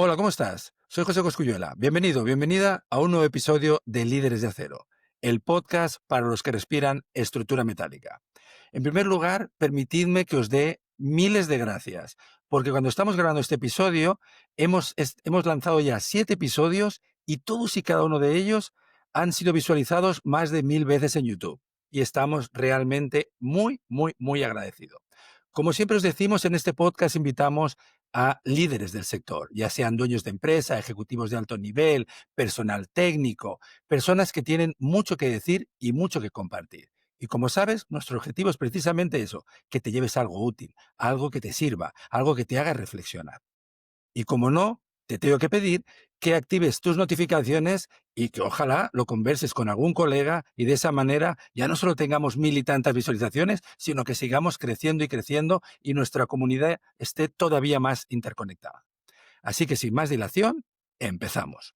Hola, ¿cómo estás? Soy José Cosculluela. Bienvenido, bienvenida a un nuevo episodio de Líderes de Acero, el podcast para los que respiran estructura metálica. En primer lugar, permitidme que os dé miles de gracias, porque cuando estamos grabando este episodio, hemos lanzado ya 7 episodios y todos y cada uno de ellos han sido visualizados más de 1000 veces en YouTube. Y estamos realmente muy, muy, muy agradecidos. Como siempre os decimos, en este podcast invitamos a líderes del sector, ya sean dueños de empresa, ejecutivos de alto nivel, personal técnico, personas que tienen mucho que decir y mucho que compartir. Y como sabes, nuestro objetivo es precisamente eso, que te lleves algo útil, algo que te sirva, algo que te haga reflexionar. Y como no, te tengo que pedir que actives tus notificaciones y que ojalá lo converses con algún colega y de esa manera ya no solo tengamos 1000 y tantas visualizaciones, sino que sigamos creciendo y creciendo y nuestra comunidad esté todavía más interconectada. Así que sin más dilación, empezamos.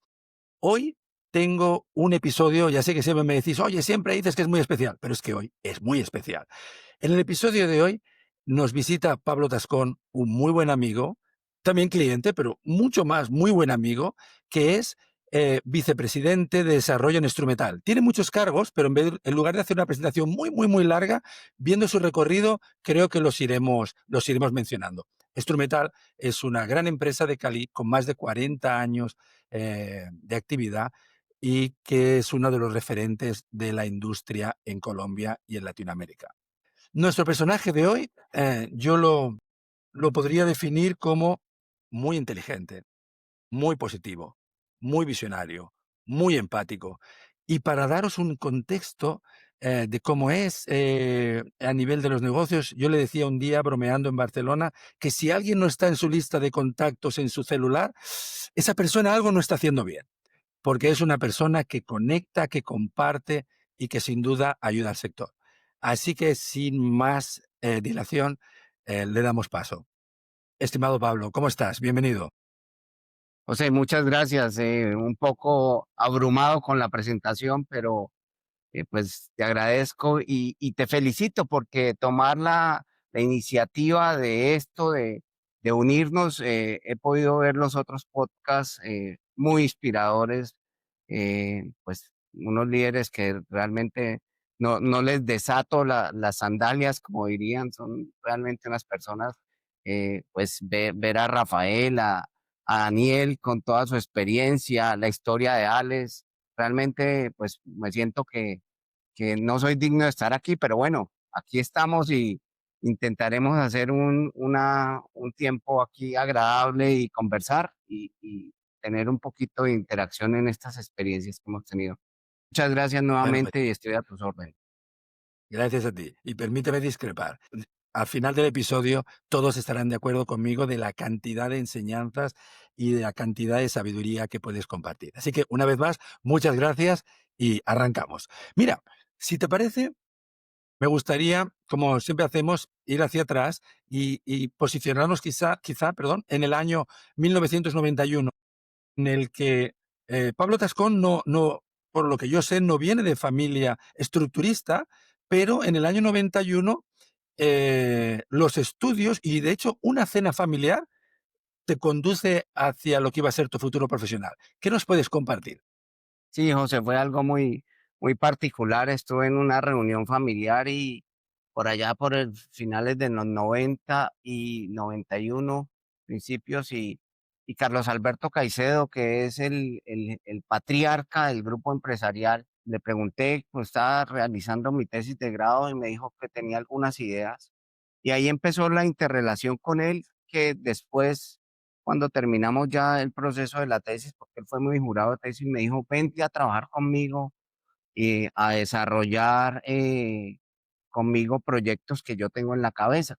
Hoy tengo un episodio, ya sé que siempre me decís, oye, siempre dices que es muy especial, pero es que hoy es muy especial. En el episodio de hoy nos visita Pablo Tascón, un muy buen amigo, también cliente, pero mucho más, muy buen amigo, que es vicepresidente de desarrollo en Instrumental. Tiene muchos cargos, pero en lugar de hacer una presentación muy, muy, muy larga, viendo su recorrido, creo que los iremos mencionando. Instrumental es una gran empresa de Cali con más de 40 años de actividad y que es uno de los referentes de la industria en Colombia y en Latinoamérica. Nuestro personaje de hoy, yo lo podría definir como muy inteligente, muy positivo, muy visionario, muy empático. Y para daros un contexto de cómo es a nivel de los negocios, yo le decía un día bromeando en Barcelona que si alguien no está en su lista de contactos en su celular, esa persona algo no está haciendo bien, porque es una persona que conecta, que comparte y que sin duda ayuda al sector. Así que sin más dilación, le damos paso. Estimado Pablo, ¿cómo estás? Bienvenido. José, muchas gracias. Un poco abrumado con la presentación, pero pues te agradezco y te felicito porque tomar la iniciativa de esto, de unirnos, he podido ver los otros podcasts muy inspiradores, pues unos líderes que realmente no les desato las sandalias, como dirían, son realmente unas personas, pues ver a Rafael, a Daniel con toda su experiencia, la historia de Alex, realmente pues me siento que no soy digno de estar aquí, pero bueno, aquí estamos y intentaremos hacer un tiempo aquí agradable y conversar y tener un poquito de interacción en estas experiencias que hemos tenido. Muchas gracias Bueno, pues nuevamente y estoy a tus órdenes. gracias a ti. Y permíteme discrepar. Al final del episodio, todos estarán de acuerdo conmigo de la cantidad de enseñanzas y de la cantidad de sabiduría que puedes compartir. Así que, una vez más, muchas gracias y arrancamos. Mira, si te parece, me gustaría, como siempre hacemos, ir hacia atrás y posicionarnos perdón, en el año 1991, en el que Pablo Tascón por lo que yo sé, no viene de familia estructurista, pero en el año 91 los estudios y de hecho una cena familiar te conduce hacia lo que iba a ser tu futuro profesional. ¿Qué nos puedes compartir? Sí, José, fue algo muy particular. Estuve en una reunión familiar y por allá por el finales de los 90 y 91 principios, y Carlos Alberto Caicedo, que es el patriarca del grupo empresarial, le pregunté, pues estaba realizando mi tesis de grado y me dijo que tenía algunas ideas. Y ahí empezó la interrelación con él, que después cuando terminamos ya el proceso de la tesis, porque él fue muy jurado de tesis, me dijo, vente a trabajar conmigo y a desarrollar conmigo proyectos que yo tengo en la cabeza.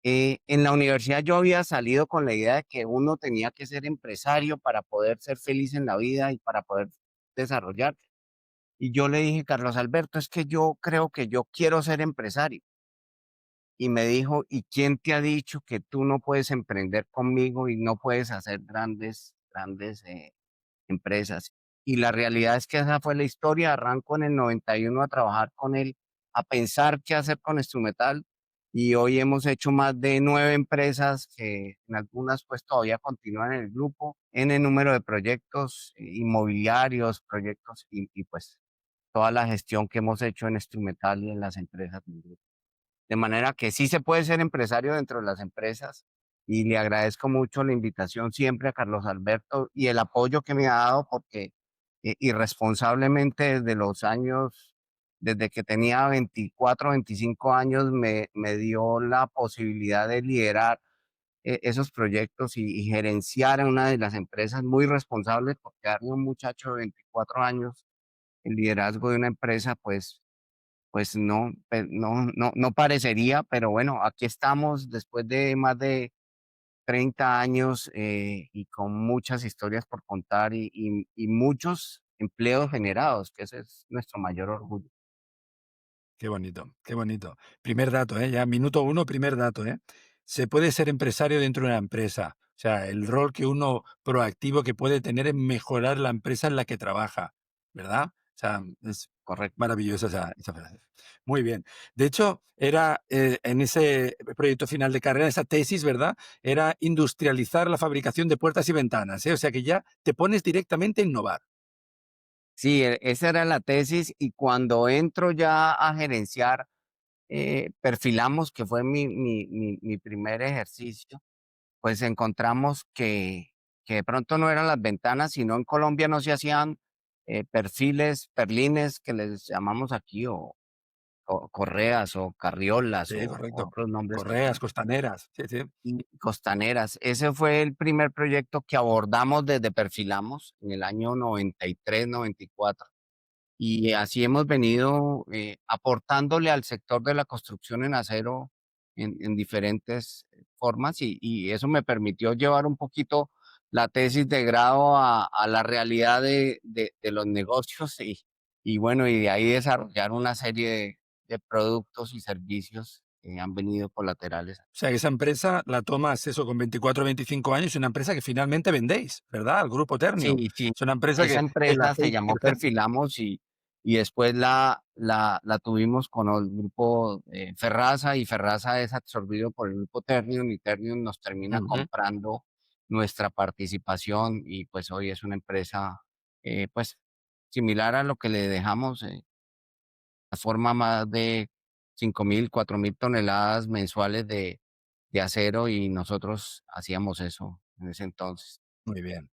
En la universidad yo había salido con la idea de que uno tenía que ser empresario para poder ser feliz en la vida y para poder desarrollar. Y yo le dije, Carlos Alberto, es que yo creo que yo quiero ser empresario. Y me dijo, ¿y quién te ha dicho que tú no puedes emprender conmigo y no puedes hacer grandes empresas? Y la realidad es que esa fue la historia. Arranco en el 91 a trabajar con él, a pensar qué hacer con Instrumental. y hoy hemos hecho más de 9 empresas que en algunas pues todavía continúan en el grupo, en el número de proyectos inmobiliarios, proyectos y pues toda la gestión que hemos hecho en Instrumental y en las empresas del grupo. De manera que sí se puede ser empresario dentro de las empresas y le agradezco mucho la invitación siempre a Carlos Alberto y el apoyo que me ha dado porque irresponsablemente desde los años, desde que tenía 24, 25 años, me dio la posibilidad de liderar esos proyectos y gerenciar en una de las empresas muy responsable porque darle a un muchacho de 24 años el liderazgo de una empresa, pues no, no parecería, pero bueno, aquí estamos después de más de 30 años y con muchas historias por contar y muchos empleos generados, que ese es nuestro mayor orgullo. Qué bonito, qué bonito. Primer dato, ¿eh? Ya minuto uno, primer dato, ¿eh? Se puede ser empresario dentro de una empresa. O sea, el rol que uno proactivo que puede tener en mejorar la empresa en la que trabaja, ¿verdad? O sea, es Correcto. maravillosa esa frase. Muy bien. De hecho, era en ese proyecto final de carrera, esa tesis, ¿verdad? Era industrializar la fabricación de puertas y ventanas, ¿eh? O sea que ya te pones directamente a innovar. Sí, esa era la tesis y cuando entro ya a gerenciar, perfilamos, que fue mi primer ejercicio, pues encontramos que de pronto no eran las ventanas, sino en Colombia no se hacían perfiles, perlines que les llamamos aquí, o correas, o carriolas, Sí, o correcto. otros nombres que Correas, tienen. costaneras. Sí, sí. Y costaneras. Ese fue el primer proyecto que abordamos desde Perfilamos en el año 93, 94. Y así hemos venido aportándole al sector de la construcción en acero en diferentes formas y eso me permitió llevar un poquito la tesis de grado a la realidad de los negocios y bueno, y de ahí desarrollar una serie de productos y servicios que han venido colaterales. O sea, esa empresa la tomas eso con 24 o 25 años, una empresa que finalmente vendéis, ¿verdad? Al grupo Ternium. Sí, sí. Es una empresa Esa que la empresa se hacéis llamó crecer. Perfilamos y después la tuvimos con el grupo Ferraza y Ferraza es absorbido por el grupo Ternium y Ternium nos termina Ujú. comprando nuestra participación y pues hoy es una empresa pues similar a lo que le dejamos, forma más de 5.000, 4.000 toneladas mensuales de acero y nosotros hacíamos eso en ese entonces. Muy bien,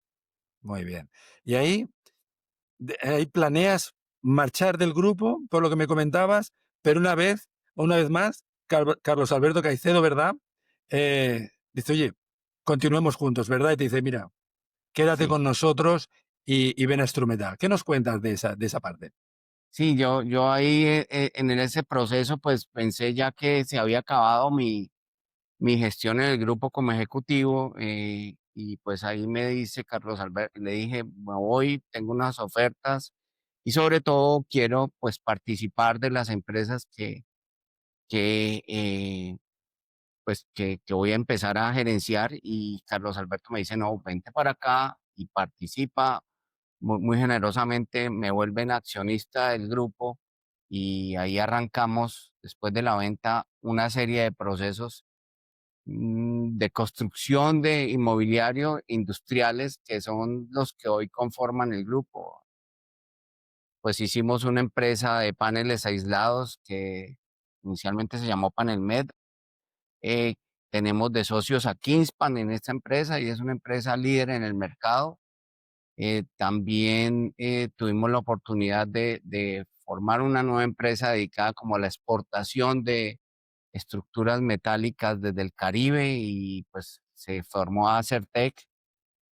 muy bien. Y ahí, ahí planeas marchar del grupo, por lo que me comentabas, pero una vez más, Carlos Alberto Caicedo, ¿verdad? Dice, oye, continuemos juntos, ¿verdad? Y te dice, mira, quédate Sí. con nosotros y ven a Instrumental. ¿Qué nos cuentas de esa parte? Sí, yo ahí en ese proceso pues pensé ya que se había acabado mi gestión en el grupo como ejecutivo y pues ahí me dice Carlos Alberto, le dije, me voy, tengo unas ofertas y sobre todo quiero pues participar de las empresas que pues que voy a empezar a gerenciar y Carlos Alberto me dice, no, vente para acá y participa muy generosamente, me vuelven accionista del grupo y ahí arrancamos, después de la venta, una serie de procesos de construcción de inmobiliario industriales que son los que hoy conforman el grupo. Pues hicimos una empresa de paneles aislados que inicialmente se llamó Panelmed. Eh, Tenemos de socios a Kingspan en esta empresa y es una empresa líder en el mercado. También tuvimos la oportunidad de formar una nueva empresa dedicada como a la exportación de estructuras metálicas desde el Caribe y pues se formó Acertec,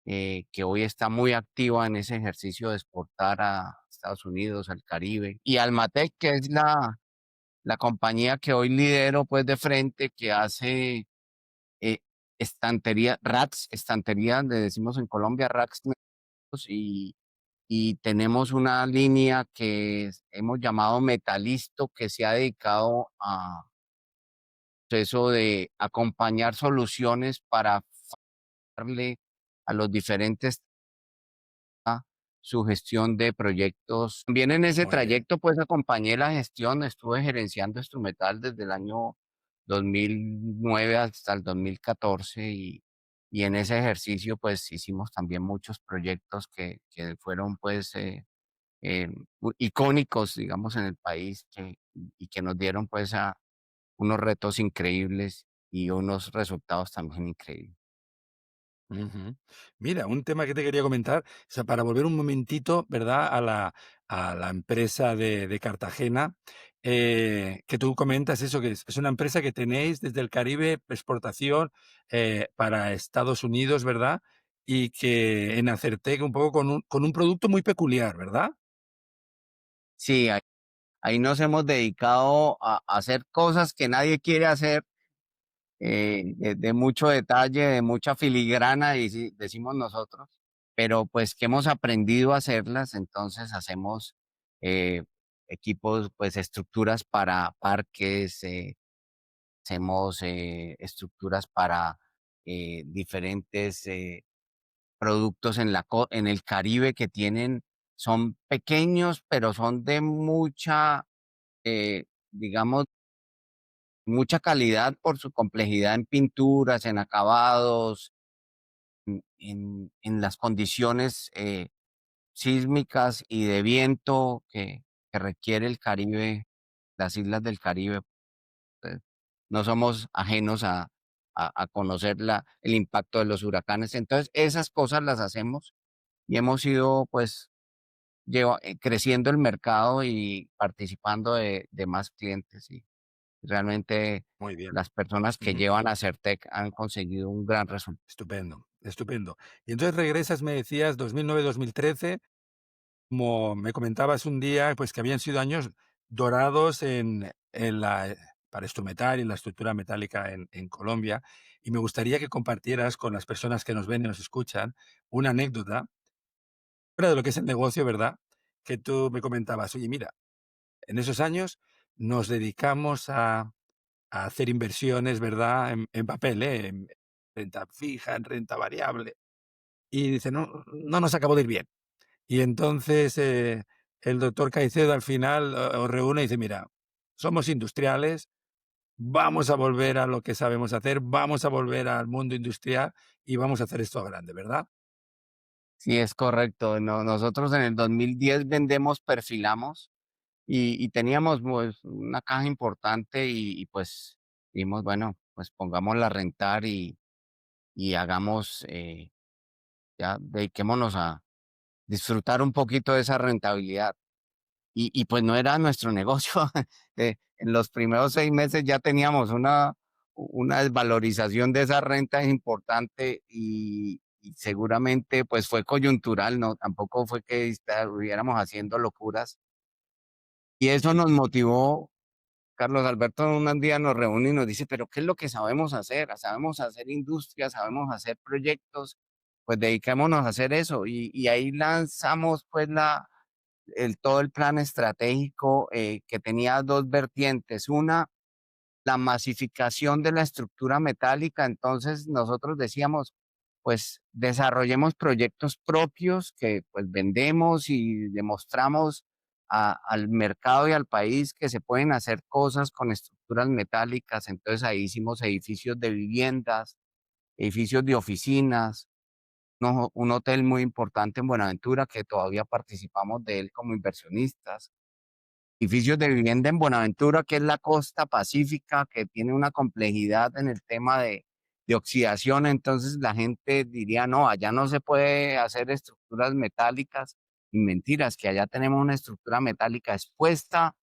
que hoy está muy activa en ese ejercicio de exportar a Estados Unidos, al Caribe. Y Almatec, que es la compañía que hoy lidero pues de frente, que hace eh, estantería, racks, estantería, le decimos en Colombia, racks y tenemos una línea hemos llamado Metalisto, que se ha dedicado a eso de acompañar soluciones para darle a los diferentes su gestión de proyectos. También en ese Muy bien. trayecto, pues acompañé la gestión, estuve gerenciando Instrumental desde el año 2009 hasta el 2014 y en ese ejercicio, pues, hicimos también muchos proyectos que fueron, pues, icónicos, digamos, en el país y que nos dieron, pues, a unos retos increíbles y unos resultados también increíbles. Ujú. Mira, un tema que te quería comentar, o sea, para volver un momentito, ¿verdad? A la empresa de Cartagena, que tú comentas eso, que es una empresa que tenéis desde el Caribe, exportación para Estados Unidos, ¿verdad? Y que en Acertec un poco con un producto muy peculiar, ¿verdad? Sí, ahí nos hemos dedicado a hacer cosas que nadie quiere hacer, de mucho detalle, de mucha filigrana, y sí, decimos nosotros, pero pues que hemos aprendido a hacerlas, entonces hacemos eh, equipos, pues estructuras para parques, hacemos estructuras para diferentes productos en el Caribe que tienen, son pequeños, pero son de mucha, digamos, mucha calidad por su complejidad en pinturas, en acabados, en las condiciones sísmicas y de viento que requiere el Caribe, las islas del Caribe. eh, no somos ajenos a conocer el impacto de los huracanes. Entonces, esas cosas las hacemos y hemos ido, pues, creciendo el mercado y participando de más clientes. Y realmente Muy bien. las personas que Ujú. llevan a Certec han conseguido un gran resultado. Estupendo, estupendo. Y entonces regresas, me decías, 2009-2013. Como me comentabas un día, pues que habían sido años dorados en la para Instrumetal y en la estructura metálica en Colombia, y me gustaría que compartieras con las personas que nos ven y nos escuchan una anécdota fuera de lo que es el negocio, ¿verdad? Que tú me comentabas: "Oye, mira, en esos años nos dedicamos a hacer inversiones, ¿verdad? En papel, en renta fija, en renta variable", y dice: "No nos acabó de ir bien". Y entonces, el doctor Caicedo al final os reúne y dice: "Mira, somos industriales, vamos a volver a lo que sabemos hacer, vamos a volver al mundo industrial y vamos a hacer esto a grande", ¿verdad? Sí, es correcto. Nosotros en el 2010 vendemos, perfilamos y teníamos pues una caja importante pues dijimos, bueno, pues pongámosla a rentar y hagamos, ya dediquémonos a disfrutar un poquito de esa rentabilidad. Pues no era nuestro negocio. En los primeros 6 meses ya teníamos una desvalorización de esa renta importante y seguramente pues fue coyuntural, no, tampoco fue que estuviéramos haciendo locuras. Y eso nos motivó. Carlos Alberto un día nos reúne y nos dice, pero ¿qué es lo que sabemos hacer? Sabemos hacer industria, sabemos hacer proyectos, pues dediquémonos a hacer eso. Y ahí lanzamos pues todo el plan estratégico, que tenía dos vertientes. Una, la masificación de la estructura metálica. Entonces nosotros decíamos, pues desarrollemos proyectos propios que pues vendemos y demostramos al mercado y al país que se pueden hacer cosas con estructuras metálicas. Entonces ahí hicimos edificios de viviendas, edificios de oficinas, un hotel muy importante en Buenaventura que todavía participamos de él como inversionistas, edificios de vivienda en Buenaventura, que es la costa pacífica, que tiene una complejidad en el tema de oxidación. Entonces la gente diría, no, allá no se puede hacer estructuras metálicas. Y mentiras, que allá tenemos una estructura metálica expuesta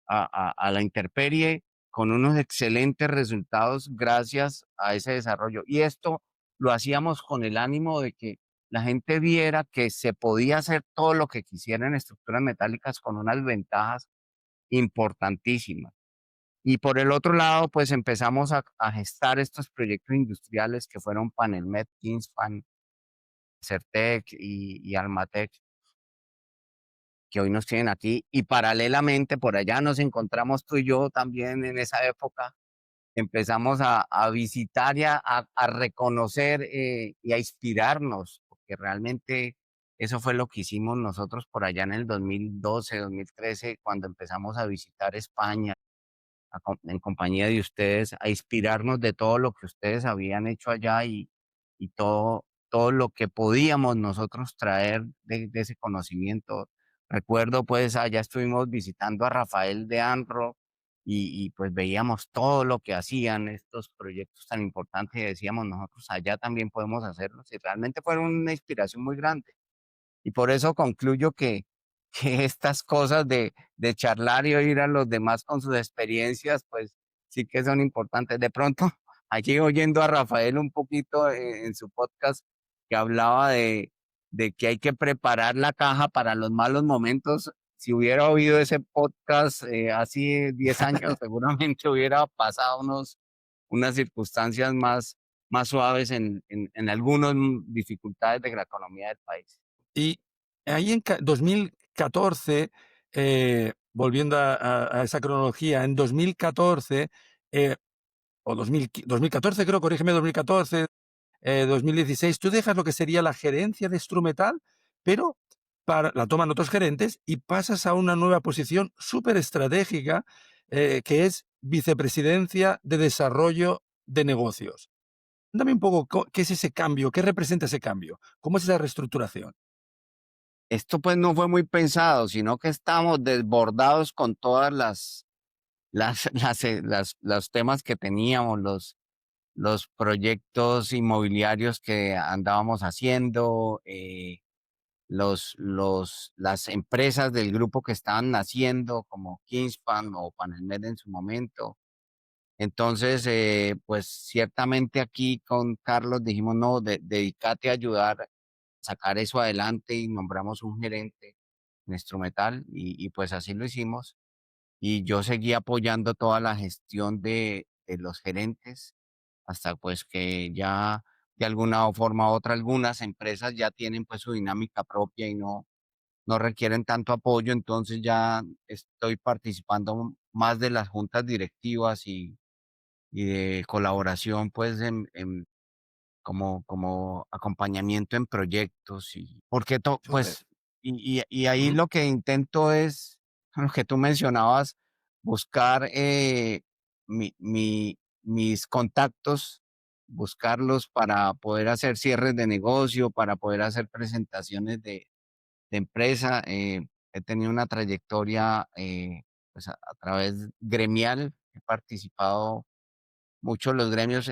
a la intemperie con unos excelentes resultados gracias a ese desarrollo. Y esto lo hacíamos con el ánimo de que la gente viera que se podía hacer todo lo que quisiera en estructuras metálicas con unas ventajas importantísima. Y por el otro lado, pues empezamos a gestar estos proyectos industriales que fueron Panelmet, Kingspan, Certec y Almatec, que hoy nos tienen aquí. Y paralelamente, por allá nos encontramos tú y yo también en esa época. Empezamos a visitar y a reconocer, y a inspirarnos, porque realmente eso fue lo que hicimos nosotros por allá en el 2012, 2013, cuando empezamos a visitar España. en compañía de ustedes, a inspirarnos de todo lo que ustedes habían hecho allá y todo lo que podíamos nosotros traer de ese conocimiento. Recuerdo, pues, allá estuvimos visitando a Rafael de Anro pues veíamos todo lo que hacían estos proyectos tan importantes y decíamos nosotros allá también podemos hacerlos y realmente fueron una inspiración muy grande. Y por eso concluyo que estas cosas de charlar y oír a los demás con sus experiencias, pues sí que son importantes. De pronto, allí oyendo a Rafael un poquito en su podcast que hablaba de que hay que preparar la caja para los malos momentos. Si hubiera oído ese podcast hace 10 años, seguramente hubiera pasado unas circunstancias más suaves en algunas dificultades de la economía del país. Y ahí en 2014, volviendo a esa cronología, en 2014, o 2014 creo, corrígeme, 2014, 2016, tú dejas lo que sería la gerencia de Instrumental, pero la toman otros gerentes y pasas a una nueva posición súper estratégica, que es vicepresidencia de desarrollo de negocios. Cuéntame un poco qué es ese cambio, qué representa ese cambio, cómo es esa reestructuración. Esto pues no fue muy pensado, sino que estamos desbordados con todas los temas que teníamos, los proyectos inmobiliarios que andábamos haciendo, las empresas del grupo que estaban naciendo, como Kingspan o Panelmed en su momento. Entonces, pues ciertamente aquí con Carlos dijimos, no, dedícate a ayudar a sacar eso adelante y nombramos un gerente en Instrumental pues así lo hicimos. Y yo seguí apoyando toda la gestión de los gerentes hasta pues que ya de alguna forma u otra algunas empresas ya tienen pues su dinámica propia y no requieren tanto apoyo, entonces ya estoy participando más de las juntas directivas y de colaboración pues como acompañamiento en proyectos y porque Súper. pues y ahí Ujú. lo que intento es lo que tú mencionabas, buscar mis contactos, buscarlos para poder hacer cierres de negocio, para poder hacer presentaciones de empresa. He tenido una trayectoria pues a través gremial, he participado mucho los gremios,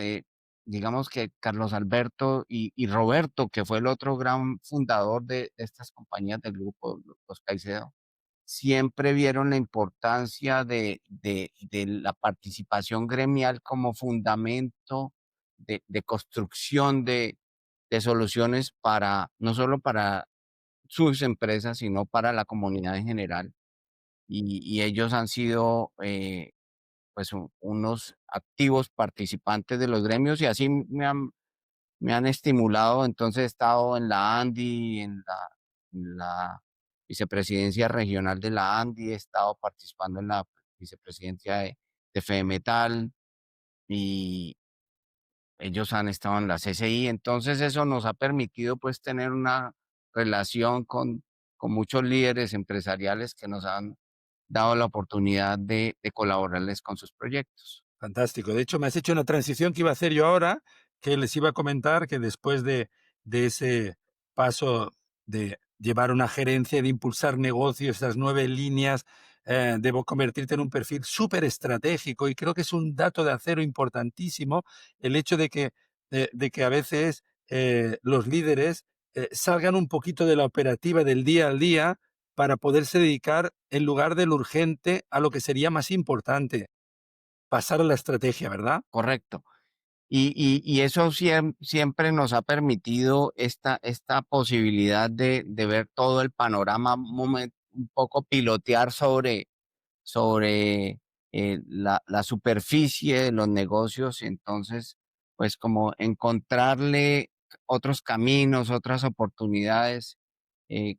digamos que Carlos Alberto y Roberto, que fue el otro gran fundador de estas compañías del grupo, los Caicedo, siempre vieron la importancia de la participación gremial como fundamento de construcción de soluciones para, no solo para sus empresas, sino para la comunidad en general. Y ellos han sido pues unos activos participantes de los gremios y así me han estimulado. Entonces he estado en la ANDI, en la vicepresidencia regional de la ANDI, he estado participando en la vicepresidencia de Fedemetal y ellos han estado en la CCI. Entonces eso nos ha permitido pues tener una relación con muchos líderes empresariales que nos han dado la oportunidad de colaborarles con sus proyectos. Fantástico. De hecho, me has hecho una transición que iba a hacer yo ahora, que les iba a comentar que después de ese paso de llevar una gerencia, de impulsar negocios, estas 9 líneas, debo convertirte en un perfil súper estratégico y creo que es un dato de acero importantísimo el hecho de que a veces los líderes salgan un poquito de la operativa del día al día para poderse dedicar en lugar de lo urgente a lo que sería más importante. Pasar a la estrategia, ¿verdad? Correcto. Y eso siempre nos ha permitido esta posibilidad de ver todo el panorama, un poco pilotear sobre la superficie de los negocios. Entonces, pues como encontrarle otros caminos, otras oportunidades.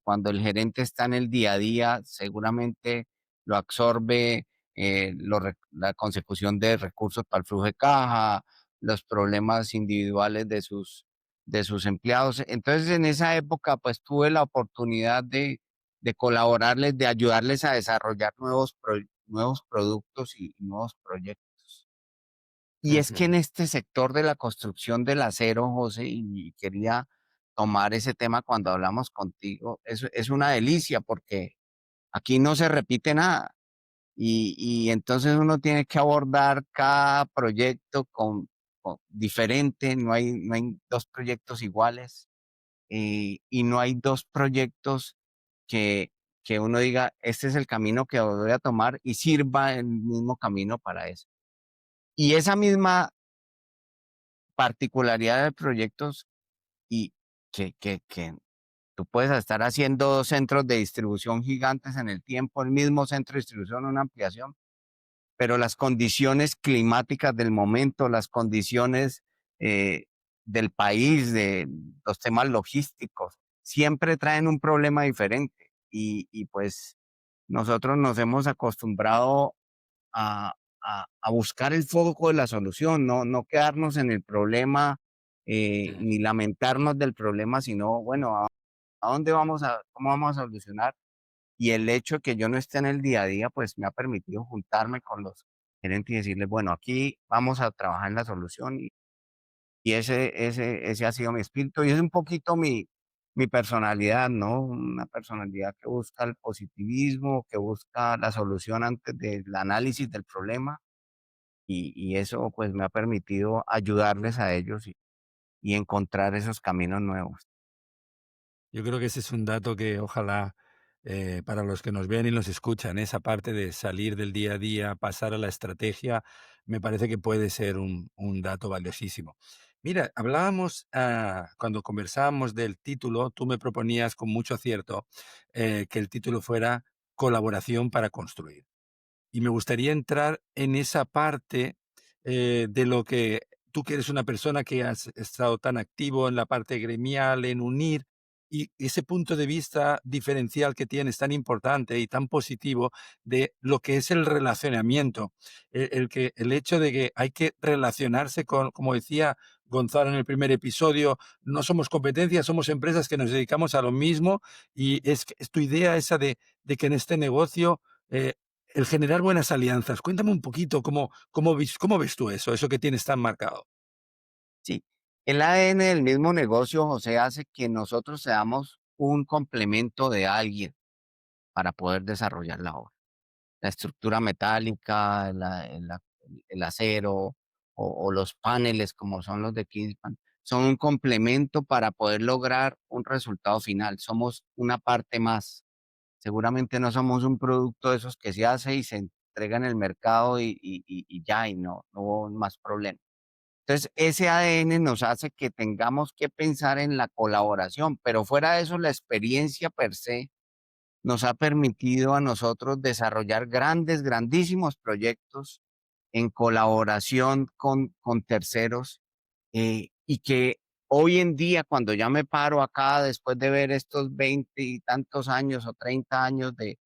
Cuando el gerente está en el día a día, seguramente lo absorbe la consecución de recursos para el flujo de caja, los problemas individuales de sus empleados. Entonces, en esa época, pues tuve la oportunidad de colaborarles, de ayudarles a desarrollar nuevos productos y nuevos proyectos. Y es que Ujú. en este sector de la construcción del acero, José, y quería tomar ese tema cuando hablamos contigo, es una delicia porque aquí no se repite nada. Y entonces uno tiene que abordar cada proyecto diferente, no hay 2 proyectos iguales, y no hay 2 proyectos que uno diga: "Este es el camino que voy a tomar", y sirva el mismo camino para eso. Y esa misma particularidad de proyectos y que tú puedes estar haciendo 2 centros de distribución gigantes en el tiempo, el mismo centro de distribución, una ampliación, pero las condiciones climáticas del momento, las condiciones del país, de los temas logísticos, siempre traen un problema diferente. Y pues nosotros nos hemos acostumbrado a, a buscar el foco de la solución, no quedarnos en el problema Mm. ni lamentarnos del problema, sino, bueno, a dónde vamos cómo vamos a solucionar. Y el hecho de que yo no esté en el día a día, pues me ha permitido juntarme con los gerentes y decirles, bueno, aquí vamos a trabajar en la solución y ese ha sido mi espíritu y es un poquito mi personalidad, ¿no? Una personalidad que busca el positivismo, que busca la solución antes del análisis del problema y eso pues me ha permitido ayudarles a ellos y encontrar esos caminos nuevos. Yo creo que ese es un dato que ojalá para los que nos ven y nos escuchan, esa parte de salir del día a día, pasar a la estrategia, me parece que puede ser un dato valiosísimo. Mira, hablábamos, cuando conversábamos del título, tú me proponías con mucho acierto que el título fuera Colaboración para construir. Y me gustaría entrar en esa parte, de lo que tú que eres una persona que has estado tan activo en la parte gremial, en unir, y ese punto de vista diferencial que tienes tan importante y tan positivo de lo que es el relacionamiento, el hecho de que hay que relacionarse con, como decía Gonzalo en el primer episodio, no somos competencia, somos empresas que nos dedicamos a lo mismo, y es tu idea esa de que en este negocio, eh, el generar buenas alianzas. Cuéntame un poquito cómo ves tú eso que tienes tan marcado. Sí, el ADN del mismo negocio, José, hace que nosotros seamos un complemento de alguien para poder desarrollar la obra. La estructura metálica, el acero o los paneles como son los de Kingspan, son un complemento para poder lograr un resultado final. Somos una parte más. Seguramente no somos un producto de esos que se hace y se entrega en el mercado y ya, y no hubo más problema. Entonces, ese ADN nos hace que tengamos que pensar en la colaboración, pero fuera de eso, la experiencia per se nos ha permitido a nosotros desarrollar grandísimos proyectos en colaboración con terceros, y que hoy en día, cuando ya me paro acá, después de ver estos 20 y tantos años o 30 años de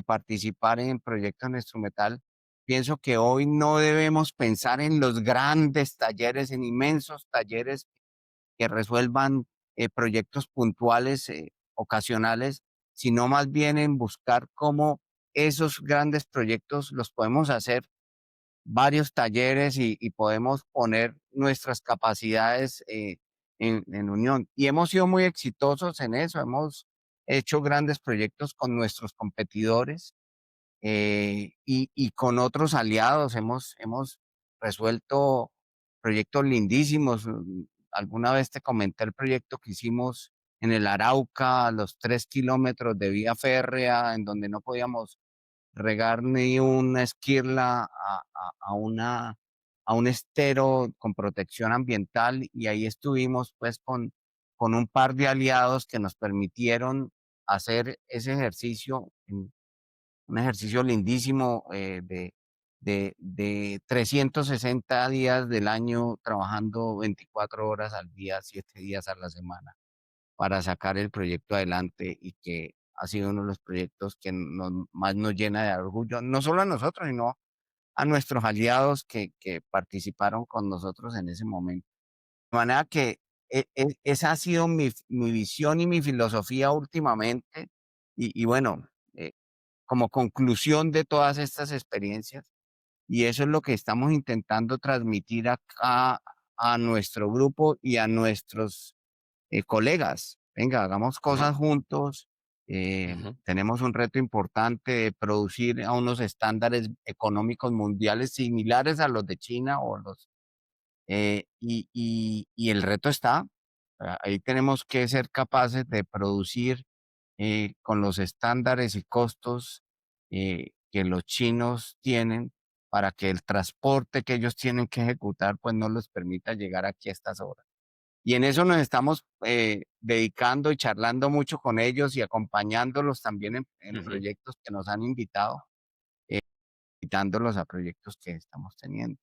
participar en proyectos en Instrumental, pienso que hoy no debemos pensar en los grandes talleres, en inmensos talleres que resuelvan proyectos puntuales, ocasionales, sino más bien en buscar cómo esos grandes proyectos los podemos hacer varios talleres y podemos poner nuestras capacidades en unión. Y hemos sido muy exitosos en eso, hemos hecho grandes proyectos con nuestros competidores y con otros aliados hemos resuelto proyectos lindísimos. Alguna vez te comenté el proyecto que hicimos en el Arauca, los 3 kilómetros de vía férrea, en donde no podíamos regar ni una esquirla a un estero con protección ambiental, y ahí estuvimos pues con un par de aliados que nos permitieron hacer ese ejercicio un ejercicio lindísimo de 360 días del año trabajando 24 horas al día, 7 días a la semana para sacar el proyecto adelante y que ha sido uno de los proyectos que más nos llena de orgullo, no solo a nosotros, sino a nuestros aliados que participaron con nosotros en ese momento. De manera que esa ha sido mi visión y mi filosofía últimamente y bueno. como conclusión de todas estas experiencias. Y eso es lo que estamos intentando transmitir acá a nuestro grupo y a nuestros colegas. Venga, hagamos Ujú, cosas juntos. ujú, Tenemos un reto importante de producir a unos estándares económicos mundiales similares a los de China o los y el reto está, ahí tenemos que ser capaces de producir con los estándares y costos que los chinos tienen para que el transporte que ellos tienen que ejecutar pues no les permita llegar aquí a estas horas. Y en eso nos estamos dedicando y charlando mucho con ellos y acompañándolos también en ujú, proyectos que nos han invitado, eh, invitándolos a proyectos que estamos teniendo.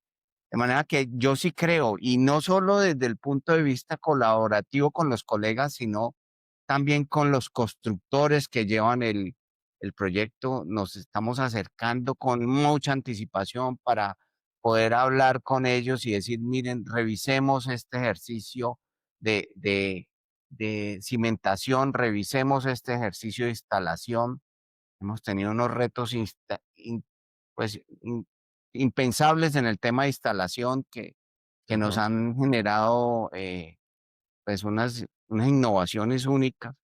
De manera que yo sí creo, y no solo desde el punto de vista colaborativo con los colegas, sino también con los constructores que llevan el proyecto, nos estamos acercando con mucha anticipación para poder hablar con ellos y decir, miren, revisemos este ejercicio de, de, de cimentación, revisemos este ejercicio de instalación. Hemos tenido unos retos pues, impensables en el tema de instalación que nos ujú, han generado pues unas innovaciones únicas.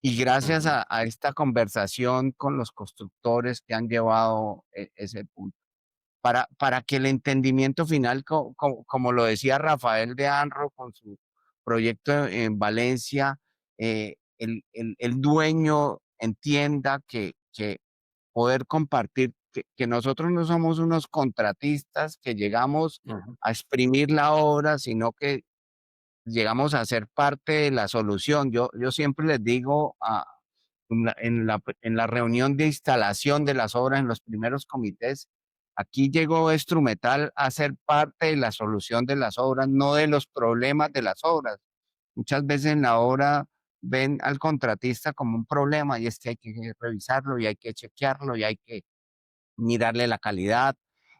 Y gracias ujú, a esta conversación con los constructores que han llevado ese punto, para que el entendimiento final, como lo decía Rafael de Anro con su proyecto en Valencia, el dueño entienda que poder compartir, que nosotros no somos unos contratistas que llegamos ujú. a exprimir la obra, sino que llegamos a ser parte de la solución. Yo siempre les digo en la reunión de instalación de las obras, en los primeros comités, aquí llegó Estrumetal a ser parte de la solución de las obras, no de los problemas de las obras. Muchas veces en la obra ven al contratista como un problema y es que hay que revisarlo y hay que chequearlo y hay que mirarle la calidad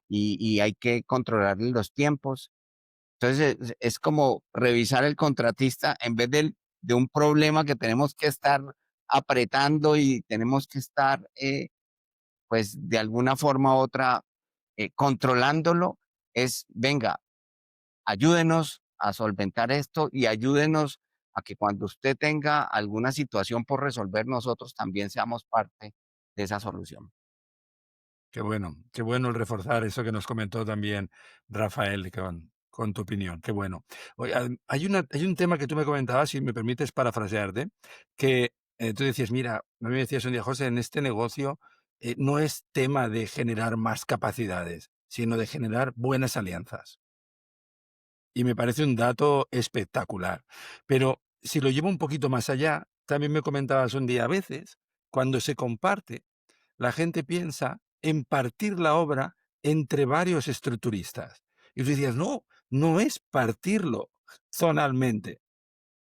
y hay que controlarle los tiempos. Entonces, es como revisar el contratista en vez de un problema que tenemos que estar apretando y tenemos que estar, pues, de alguna forma u otra, controlándolo, es, venga, ayúdenos a solventar esto y ayúdenos a que cuando usted tenga alguna situación por resolver, nosotros también seamos parte de esa solución. Qué bueno el reforzar eso que nos comentó también Rafael con tu opinión, qué bueno. Oye, hay un tema que tú me comentabas, si me permites parafrasearte, que tú decías, mira, a mí me decías un día, José, en este negocio no es tema de generar más capacidades, sino de generar buenas alianzas. Y me parece un dato espectacular. Pero si lo llevo un poquito más allá, también me comentabas un día, a veces, cuando se comparte, la gente piensa en partir la obra entre varios estructuristas. Y tú decías, no, no es partirlo zonalmente,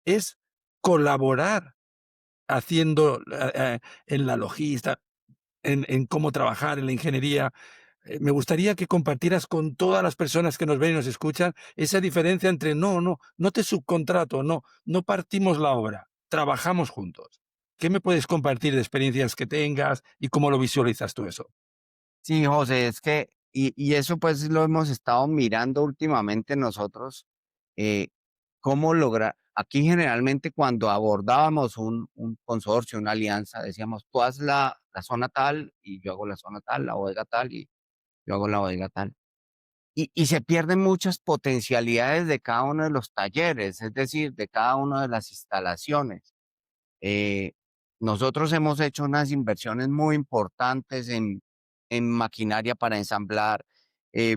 es colaborar haciendo en la logística, en cómo trabajar, en la ingeniería. Me gustaría que compartieras con todas las personas que nos ven y nos escuchan esa diferencia entre no, no, no te subcontrato, no, no partimos la obra, trabajamos juntos. ¿Qué me puedes compartir de experiencias que tengas y cómo lo visualizas tú eso? Sí, José, es que, y eso pues lo hemos estado mirando últimamente nosotros, eh, cómo lograr, aquí generalmente cuando abordábamos un consorcio, una alianza, decíamos, tú haz la zona tal y yo hago la zona tal, la bodega tal y yo hago la bodega tal. Y se pierden muchas potencialidades de cada uno de los talleres, es decir, de cada una de las instalaciones. Eh, Nosotros hemos hecho unas inversiones muy importantes en maquinaria para ensamblar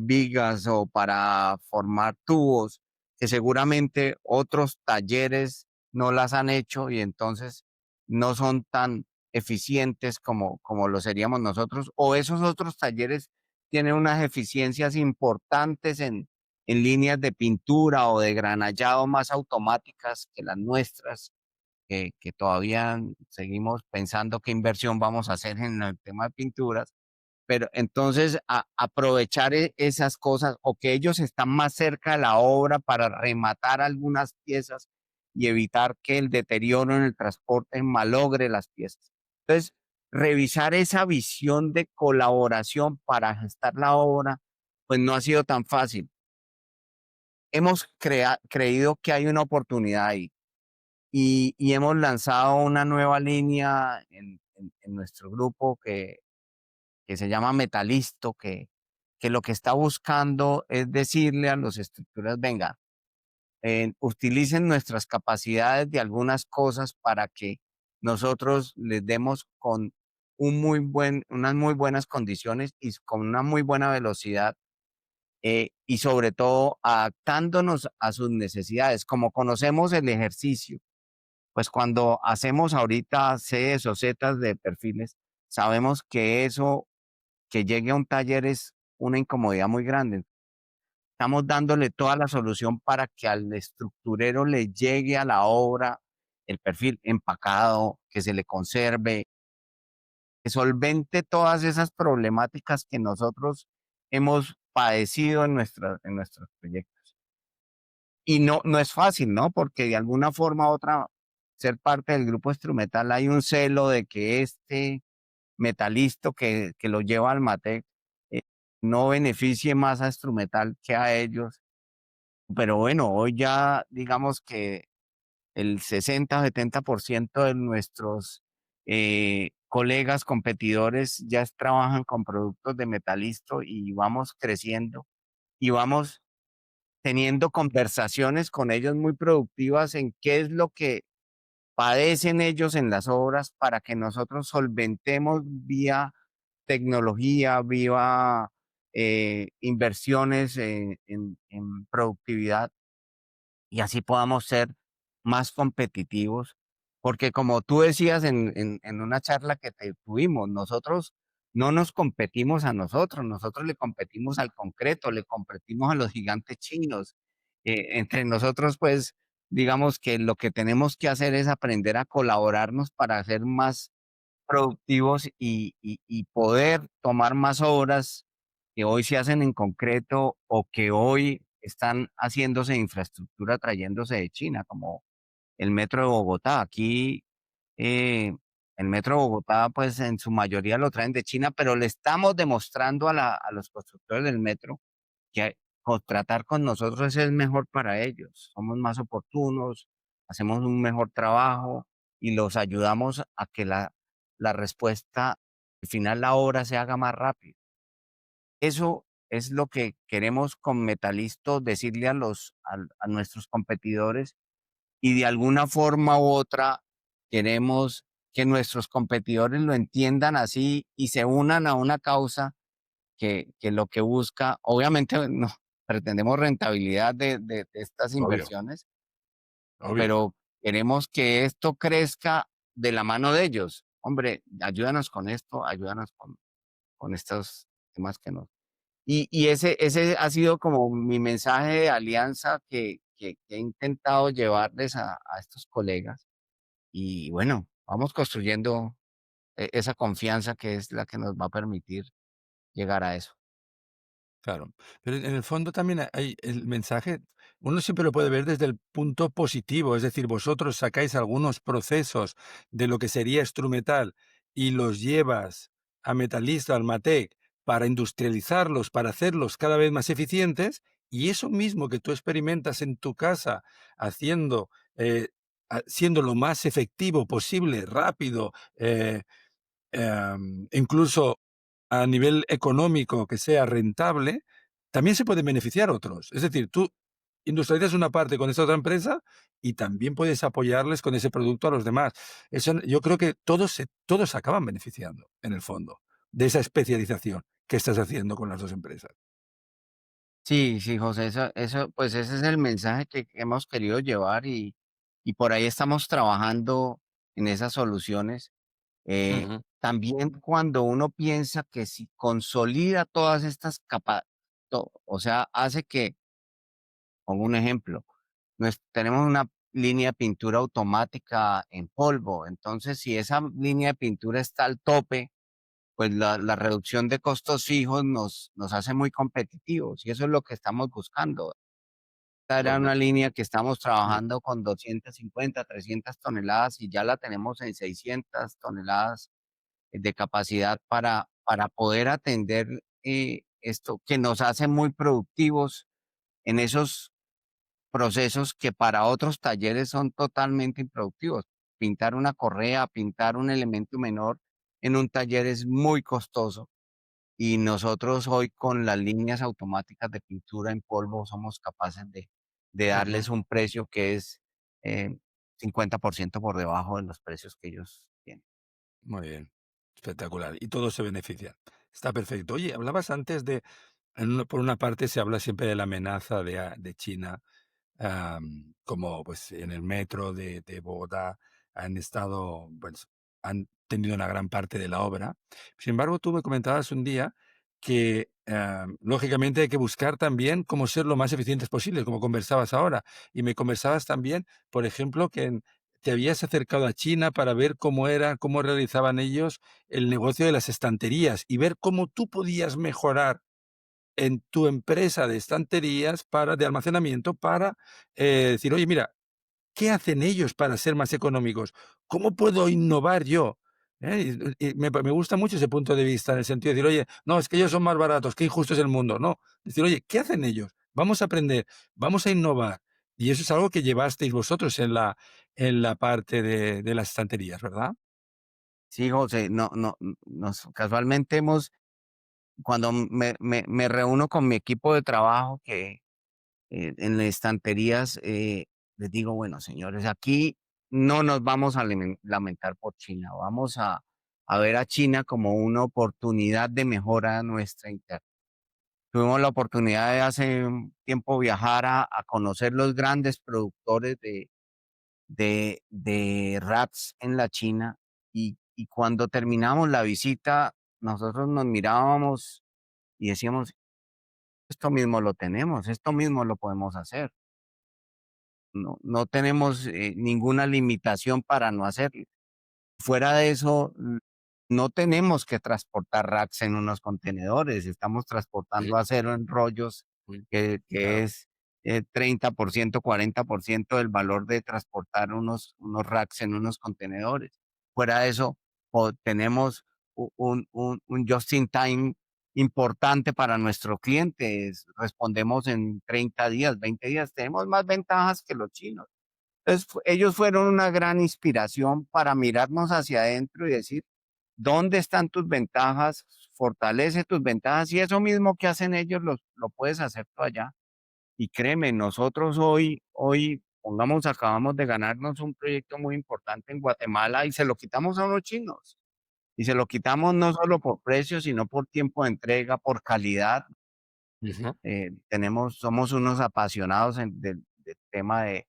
vigas o para formar tubos, que seguramente otros talleres no las han hecho y entonces no son tan eficientes como lo seríamos nosotros. O esos otros talleres tienen unas eficiencias importantes en líneas de pintura o de granallado más automáticas que las nuestras que todavía seguimos pensando qué inversión vamos a hacer en el tema de pinturas, pero entonces aprovechar esas cosas o que ellos están más cerca de la obra para rematar algunas piezas y evitar que el deterioro en el transporte malogre las piezas. Entonces, revisar esa visión de colaboración para gestar la obra, pues no ha sido tan fácil. Hemos creído que hay una oportunidad ahí y hemos lanzado una nueva línea en nuestro grupo que se llama Metalisto, que lo que está buscando es decirle a las estructuras, venga, utilicen nuestras capacidades de algunas cosas para que nosotros les demos con unas muy buenas condiciones y con una muy buena velocidad, y sobre todo adaptándonos a sus necesidades. Como conocemos el ejercicio, pues cuando hacemos ahorita Cs o Zetas de perfiles, sabemos que eso, que llegue a un taller es una incomodidad muy grande. Estamos dándole toda la solución para que al estructurero le llegue a la obra el perfil empacado, que se le conserve, que solvente todas esas problemáticas que nosotros hemos padecido en nuestros proyectos. Y no es fácil, ¿no? Porque de alguna forma u otra, ser parte del grupo instrumental hay un celo de que este metalisto que lo lleva al MATEC no beneficie más a instrumental que a ellos. Pero bueno, hoy ya digamos que el 60 o 70% de nuestros colegas competidores ya trabajan con productos de Metalisto y vamos creciendo y vamos teniendo conversaciones con ellos muy productivas en qué es lo que padecen ellos en las obras para que nosotros solventemos vía tecnología, vía inversiones en productividad y así podamos ser más competitivos. Porque como tú decías en una charla que tuvimos, nosotros no nos competimos a nosotros le competimos al concreto, le competimos a los gigantes chinos. Entre nosotros, pues, digamos que lo que tenemos que hacer es aprender a colaborarnos para ser más productivos y poder tomar más obras que hoy se hacen en concreto o que hoy están haciéndose infraestructura trayéndose de China, como el metro de Bogotá. Aquí eh, el metro de Bogotá, pues en su mayoría lo traen de China, pero le estamos demostrando a los constructores del metro que contratar con nosotros es mejor para ellos. Somos más oportunos, hacemos un mejor trabajo y los ayudamos a que la respuesta, al final la obra se haga más rápido. Eso es lo que queremos con Metalisto decirle a nuestros competidores y de alguna forma u otra queremos que nuestros competidores lo entiendan así y se unan a una causa que lo que busca, obviamente no pretendemos rentabilidad de estas Obvio, inversiones, obvio. pero queremos que esto crezca de la mano de ellos. Hombre, ayúdanos con esto, ayúdanos con estos temas que nos... Y ese ha sido como mi mensaje de alianza que he intentado llevarles a estos colegas. Y bueno, vamos construyendo esa confianza que es la que nos va a permitir llegar a eso. Claro, pero en el fondo también hay el mensaje, uno siempre lo puede ver desde el punto positivo, es decir, vosotros sacáis algunos procesos de lo que sería Instrumental y los llevas a Metalista, al Matec, para industrializarlos, para hacerlos cada vez más eficientes, y eso mismo que tú experimentas en tu casa, haciendo, siendo lo más efectivo posible, rápido, incluso a nivel económico que sea rentable, también se pueden beneficiar otros. Es decir, tú industrializas una parte con esta otra empresa y también puedes apoyarles con ese producto a los demás. Eso, yo creo que todos se acaban beneficiando, en el fondo, de esa especialización que estás haciendo con las 2 empresas. Sí, sí, José, pues ese es el mensaje que hemos querido llevar y por ahí estamos trabajando en esas soluciones. Ujú. También cuando uno piensa que si consolida todas estas capas, o sea, hace que, pongo un ejemplo, tenemos una línea de pintura automática en polvo, entonces si esa línea de pintura está al tope, pues la reducción de costos fijos nos hace muy competitivos y eso es lo que estamos buscando. Esta era una Correcto. línea que estamos Sí. trabajando con 250, 300 toneladas y ya la tenemos en 600 toneladas de capacidad para poder atender esto que nos hace muy productivos en esos procesos que para otros talleres son totalmente improductivos. Pintar una correa, pintar un elemento menor en un taller es muy costoso y nosotros hoy con las líneas automáticas de pintura en polvo somos capaces de Ujú. darles un precio que es eh, 50% por debajo de los precios que ellos tienen. Muy bien, espectacular. Y todos se benefician. Está perfecto. Oye, hablabas antes de, por una parte se habla siempre de la amenaza de China, como pues en el metro de Bogotá han estado, pues han tenido una gran parte de la obra. Sin embargo, tú me comentabas un día que lógicamente hay que buscar también cómo ser lo más eficientes posible, como conversabas ahora. Y me conversabas también, por ejemplo, que te habías acercado a China para ver cómo era, cómo realizaban ellos el negocio de las estanterías y ver cómo tú podías mejorar en tu empresa de estanterías de almacenamiento para decir, oye, mira, ¿qué hacen ellos para ser más económicos? ¿Cómo puedo innovar yo? Y me gusta mucho ese punto de vista, en el sentido de decir, oye, no, es que ellos son más baratos, qué injusto es el mundo. No, decir, oye, ¿qué hacen ellos? Vamos a aprender, vamos a innovar. Y eso es algo que llevasteis vosotros en la parte de las estanterías, ¿verdad? Sí, José, casualmente cuando me reúno con mi equipo de trabajo que en las estanterías, les digo, bueno, señores, aquí no nos vamos a lamentar por China, vamos a ver a China como una oportunidad de mejora nuestra interna. Tuvimos la oportunidad de hace un tiempo viajar a conocer los grandes productores de wraps en la China y cuando terminamos la visita, nosotros nos mirábamos y decíamos, esto mismo lo tenemos, esto mismo lo podemos hacer. No tenemos ninguna limitación para no hacerlo. Fuera de eso, no tenemos que transportar racks en unos contenedores, estamos Sí, transportando acero en rollos, sí, que claro. es 30%, 40% del valor de transportar unos racks en unos contenedores. Fuera de eso, tenemos un just in time importante para nuestros clientes. Respondemos en 30 días, 20 días. Tenemos más ventajas que los chinos. Entonces, ellos fueron una gran inspiración para mirarnos hacia adentro y decir, ¿dónde están tus ventajas? Fortalece tus ventajas y eso mismo que hacen ellos lo puedes hacer tú allá. Y créeme, nosotros hoy, pongamos, acabamos de ganarnos un proyecto muy importante en Guatemala y se lo quitamos a unos chinos. Y se lo quitamos no solo por precio, sino por tiempo de entrega, por calidad. Ujú. Somos unos apasionados del tema de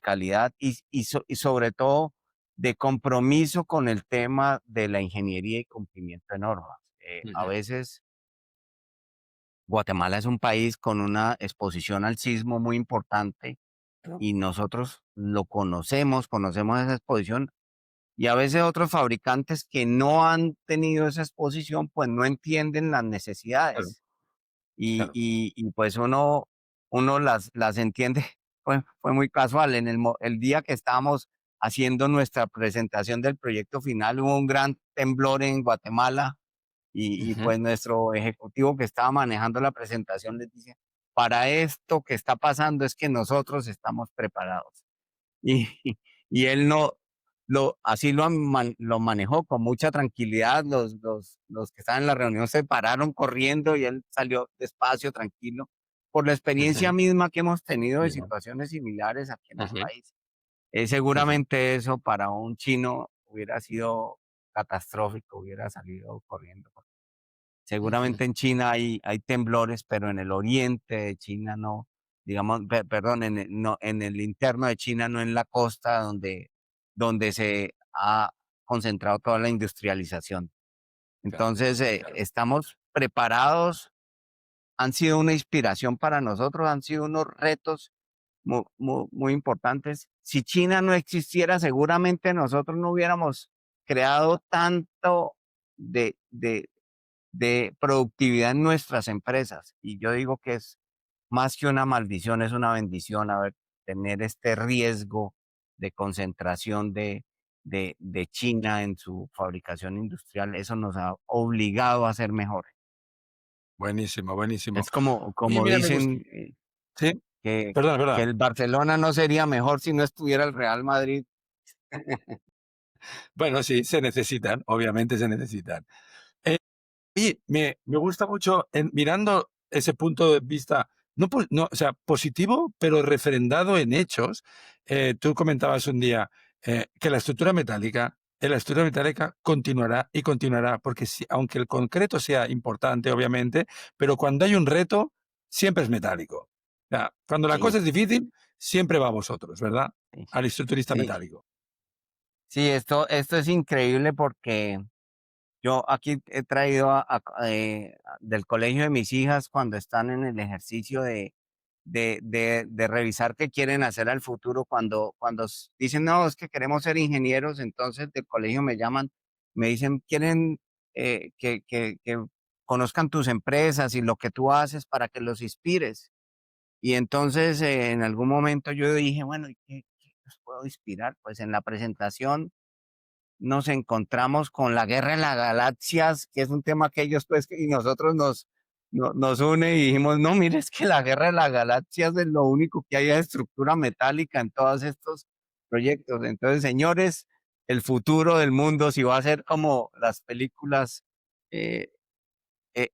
calidad y sobre todo de compromiso con el tema de la ingeniería y cumplimiento de normas. A Ujú. veces Guatemala es un país con una exposición al sismo muy importante Claro. y nosotros lo conocemos esa exposición y a veces otros fabricantes que no han tenido esa exposición pues no entienden las Claro, necesidades. claro. Pues uno las entiende. Fue muy casual. El día que estábamos haciendo nuestra presentación del proyecto final, hubo un gran temblor en Guatemala Ujú. pues nuestro ejecutivo que estaba manejando la presentación les dice, para esto que está pasando es que nosotros estamos preparados. Y, y él no, así lo manejó con mucha tranquilidad. Los que estaban en la reunión se pararon corriendo y él salió despacio, tranquilo, por la experiencia Ujú. misma que hemos tenido de Bien. situaciones similares aquí en el Ujú. país. Ujú. Seguramente eso para un chino hubiera sido catastrófico, hubiera salido corriendo. Ujú. Seguramente en China hay temblores, pero en el oriente de China no, digamos, perdón, no, en el interno de China, no en la costa donde se ha concentrado toda la industrialización. Claro, Entonces, claro. estamos preparados, han sido una inspiración para nosotros, han sido unos retos muy importantes. Si China no existiera, seguramente nosotros no hubiéramos creado tanto de de productividad en nuestras empresas. Y yo digo que es más que una maldición, es una bendición tener este riesgo de concentración de China en su fabricación industrial. Eso nos ha obligado a ser mejores. Buenísimo, buenísimo. Es como, Oye, como mira, me gusta. dicen Sí, que, perdona, que perdona. el Barcelona no sería mejor si no estuviera el Real Madrid. Bueno, sí, se necesitan, obviamente se necesitan. Eh, Oye, me gusta mucho mirando ese punto de vista, no, o sea, positivo, pero refrendado en hechos. Tú comentabas un día que la estructura metálica continuará y continuará, porque aunque el concreto sea importante, obviamente, pero cuando hay un reto, siempre es metálico. O sea, cuando la cosa Sí, es difícil, siempre va a vosotros, ¿verdad? sí, Al estructurista sí, metálico. sí, esto es increíble porque yo aquí he traído del colegio de mis hijas cuando están en el ejercicio de revisar qué quieren hacer al futuro. Cuando dicen, no, es que queremos ser ingenieros, entonces del colegio me llaman, me dicen, quieren que conozcan tus empresas y lo que tú haces para que los inspires. Y entonces en algún momento yo dije, bueno, ¿y qué los puedo inspirar? Pues en la presentación nos encontramos con la guerra de las galaxias, que es un tema que ellos pues y nosotros nos une y dijimos, no, mire, es que la guerra de las galaxias es lo único que hay de estructura metálica en todos estos proyectos. Entonces, señores, el futuro del mundo, si va a ser como las películas, eh,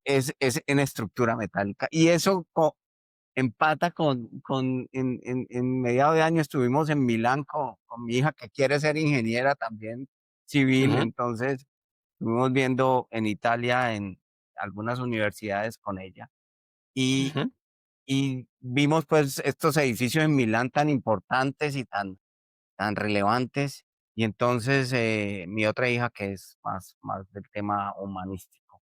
es en estructura metálica. Y eso empata en mediados de año estuvimos en Milán con mi hija que quiere ser ingeniera también civil, Ujú, entonces estuvimos viendo en Italia en algunas universidades con ella y, ujú. y vimos pues estos edificios en Milán tan importantes y tan relevantes y entonces mi otra hija que es más del tema humanístico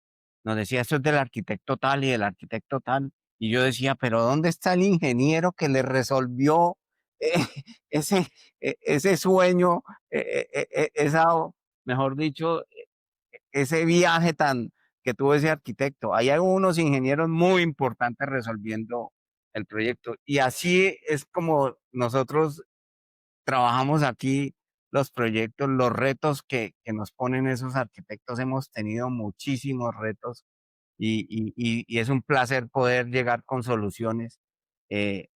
nos decía, esto es del arquitecto tal y del arquitecto tal. Y yo decía, pero ¿dónde está el ingeniero que le resolvió eh, ese, ese sueño, mejor dicho, ese viaje tan que tuvo ese arquitecto? Hay algunos ingenieros muy importantes resolviendo el proyecto. Y así es como nosotros trabajamos aquí los proyectos, los retos que nos ponen esos arquitectos. Hemos tenido muchísimos retos y es un placer poder llegar con soluciones,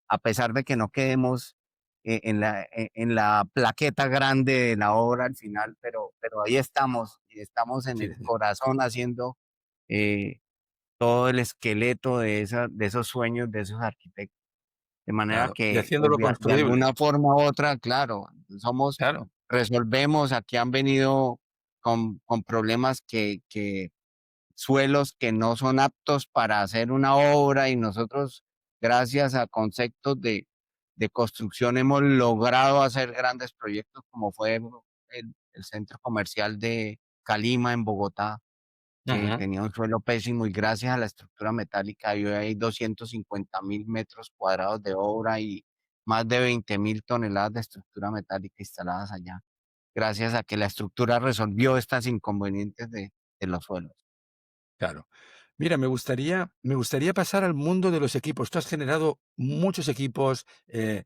a pesar de que no quedemos en la plaqueta grande de la obra al final, pero ahí estamos, y estamos en Sí, el sí, corazón haciendo eh, todo el esqueleto de esos sueños de esos arquitectos. De manera claro. Y que, pues, haciéndolo de construible. alguna forma u otra, claro, Claro. resolvemos, aquí han venido con problemas que suelos que no son aptos para hacer una obra y nosotros, gracias a conceptos de construcción, hemos logrado hacer grandes proyectos como fue el centro comercial de Calima en Bogotá, que Ujú. tenía un suelo pésimo y gracias a la estructura metálica hoy hay 250.000 metros cuadrados de obra y más de 20.000 toneladas de estructura metálica instaladas allá, gracias a que la estructura resolvió estas inconvenientes de los suelos. Claro. Mira, me gustaría pasar al mundo de los equipos. Tú has generado muchos equipos, en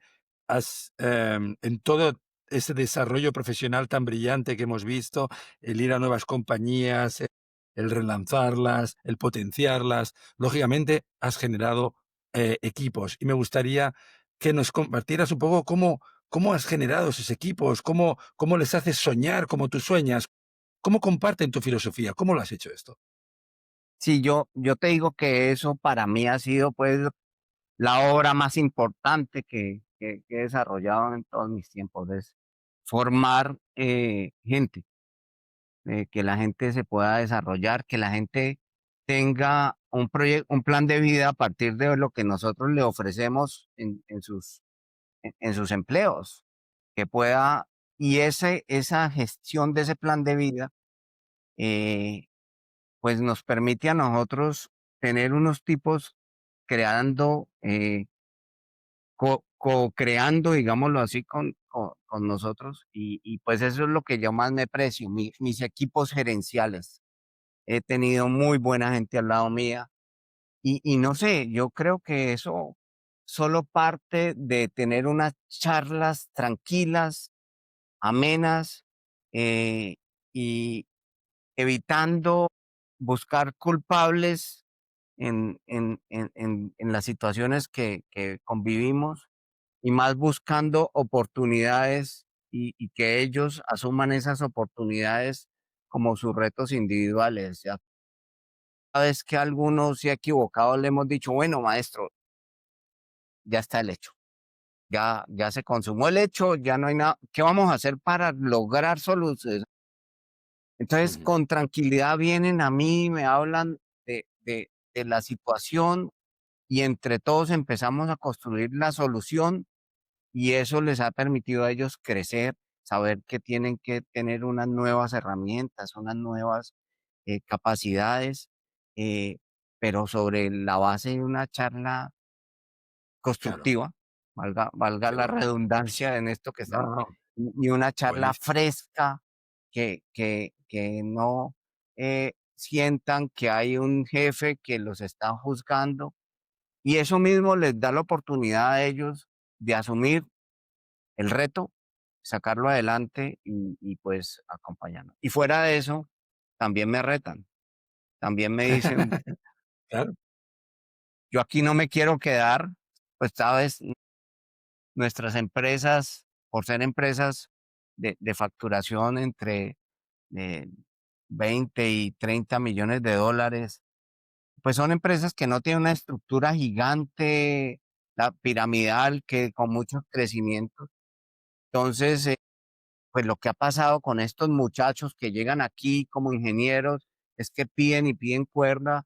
todo ese desarrollo profesional tan brillante que hemos visto, el ir a nuevas compañías, el relanzarlas, el potenciarlas. Lógicamente, has generado equipos y me gustaría que nos compartieras un poco cómo has generado esos equipos, cómo les haces soñar como tú sueñas, cómo comparten tu filosofía, cómo lo has hecho esto. Sí, yo te digo que eso para mí ha sido pues la obra más importante que he desarrollado en todos mis tiempos, es formar gente, que la gente se pueda desarrollar, que la gente tenga un proyecto, un plan de vida a partir de lo que nosotros le ofrecemos en sus empleos, que pueda, y esa gestión de ese plan de vida, eh, pues nos permite a nosotros tener unos tipos creando, co-creando, digámoslo así, con nosotros. Y pues eso es lo que yo más me precio, mis equipos gerenciales. He tenido muy buena gente al lado mía. Y no sé, yo creo que eso solo parte de tener unas charlas tranquilas, amenas, eh, y evitando buscar culpables en las situaciones que convivimos y más buscando oportunidades y que ellos asuman esas oportunidades como sus retos individuales. Ya cada vez que alguno se ha equivocado, le hemos dicho, bueno, maestro, ya está el hecho. Ya se consumó el hecho, ya no hay nada. ¿Qué vamos a hacer para lograr soluciones? Entonces, Ujú. con tranquilidad vienen a mí, me hablan de la situación y entre todos empezamos a construir la solución y eso les ha permitido a ellos crecer, saber que tienen que tener unas nuevas herramientas, unas nuevas capacidades, eh, pero sobre la base de una charla Claro, constructiva, valga la seguro. redundancia en esto que No, estamos, no, no. y una charla Buenísimo. fresca que no sientan que hay un jefe que los está juzgando, y eso mismo les da la oportunidad a ellos de asumir el reto, sacarlo adelante y, pues, acompañarnos. Y fuera de eso, también me retan, también me dicen: Claro, "Yo aquí no me quiero quedar", pues, sabes, nuestras empresas, por ser empresas de facturación entre, eh, 20 y 30 millones de dólares, pues, son empresas que no tienen una estructura gigante, la piramidal, que con mucho crecimiento. Entonces, pues lo que ha pasado con estos muchachos que llegan aquí como ingenieros es que piden y piden cuerda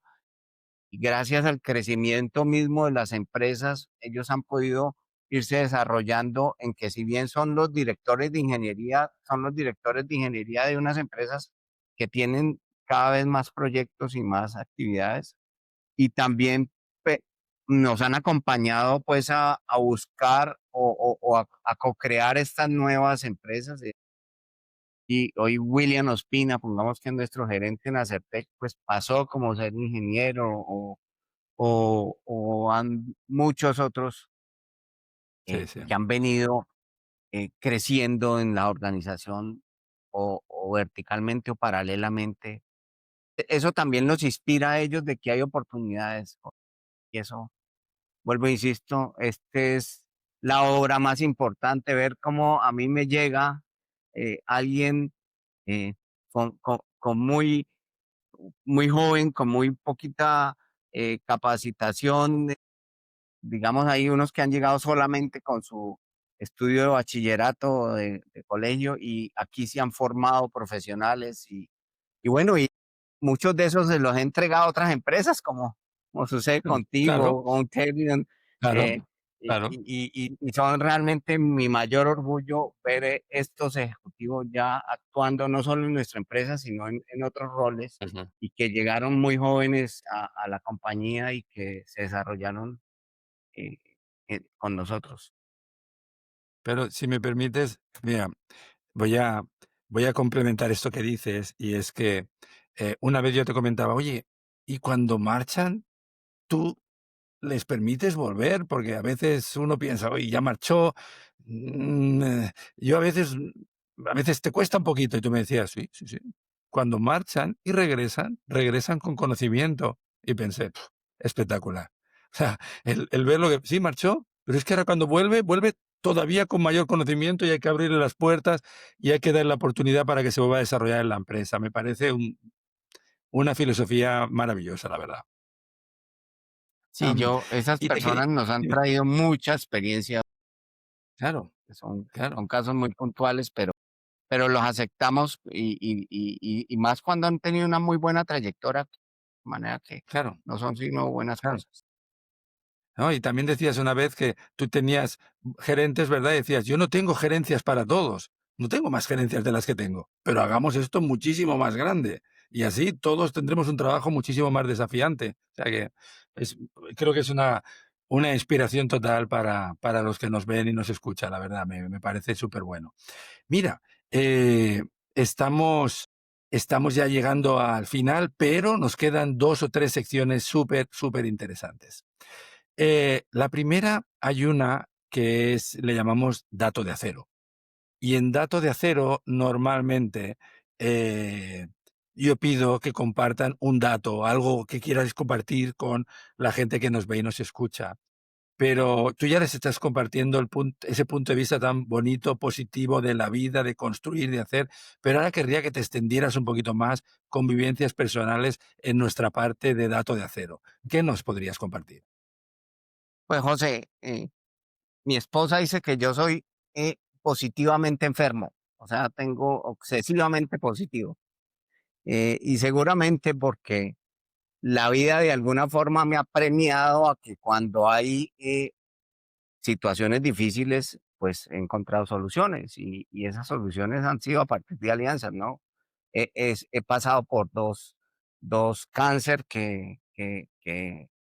y gracias al crecimiento mismo de las empresas, ellos han podido irse desarrollando en que si bien son los directores de ingeniería, son los directores de ingeniería de unas empresas que tienen cada vez más proyectos y más actividades y también pe- nos han acompañado pues a buscar o a co-crear estas nuevas empresas. Y hoy William Ospina, pongamos que es nuestro gerente en Acertec, pues pasó como ser ingeniero o han muchos otros sí, sí. que han venido creciendo en la organización o verticalmente o paralelamente. Eso también los inspira a ellos de que hay oportunidades. Y eso, vuelvo e insisto, este es la obra más importante, ver cómo a mí me llega alguien eh, con muy joven, con muy poquita capacitación. Digamos, hay unos que han llegado solamente con su estudio de bachillerato o de colegio y aquí se han formado profesionales y bueno, y muchos de esos se los he entregado a otras empresas, como sucede Claro, contigo, con Kevin, claro, eh, claro. y son realmente mi mayor orgullo ver estos ejecutivos ya actuando no solo en nuestra empresa, sino en otros roles Ujú. y que llegaron muy jóvenes a la compañía y que se desarrollaron eh, con nosotros. Pero si me permites, mira, voy a, voy a complementar esto que dices, y es que una vez yo te comentaba, oye, ¿y cuando marchan, tú les permites volver? Porque a veces uno piensa, oye, ya marchó. Yo a veces te cuesta un poquito, y tú me decías, sí, sí, sí. Cuando marchan y regresan, regresan con conocimiento. Y pensé, "Pf, espectacular". O sea, el ver lo que sí marchó, pero es que ahora cuando vuelve, vuelve todavía con mayor conocimiento y hay que abrirle las puertas y hay que darle la oportunidad para que se vuelva a desarrollar en la empresa. Me parece una filosofía maravillosa, la verdad. Sí, Am, esas y te quería, personas nos han dime. traído mucha experiencia, Claro, que son, claro, son casos muy puntuales, pero los aceptamos y más cuando han tenido una muy buena trayectoria, de manera que claro, no son sino buenas claro. cosas. ¿No? Y también decías una vez que tú tenías gerentes, ¿verdad? Y decías, yo no tengo gerencias para todos, no tengo más gerencias de las que tengo, pero hagamos esto muchísimo más grande. Y así todos tendremos un trabajo muchísimo más desafiante. O sea que es, creo que es una inspiración total para los que nos ven y nos escuchan, la verdad, me parece súper bueno. Mira, eh, estamos, estamos ya llegando al final, pero nos quedan dos o tres secciones súper, súper interesantes. La primera, hay una que es, le llamamos dato de acero. Y en Dato de Acero, normalmente, eh, yo pido que compartan un dato, algo que quieras compartir con la gente que nos ve y nos escucha. Pero tú ya les estás compartiendo ese punto de vista tan bonito, positivo de la vida, de construir, de hacer, pero ahora querría que te extendieras un poquito más con vivencias personales en nuestra parte de Dato de Acero. ¿Qué nos podrías compartir? Pues José, mi esposa dice que yo soy positivamente enfermo, o sea, tengo obsesivamente positivo. Y seguramente porque la vida de alguna forma me ha premiado a que cuando hay situaciones difíciles, pues he encontrado soluciones y esas soluciones han sido a partir de alianzas, ¿no? He pasado por dos cáncer que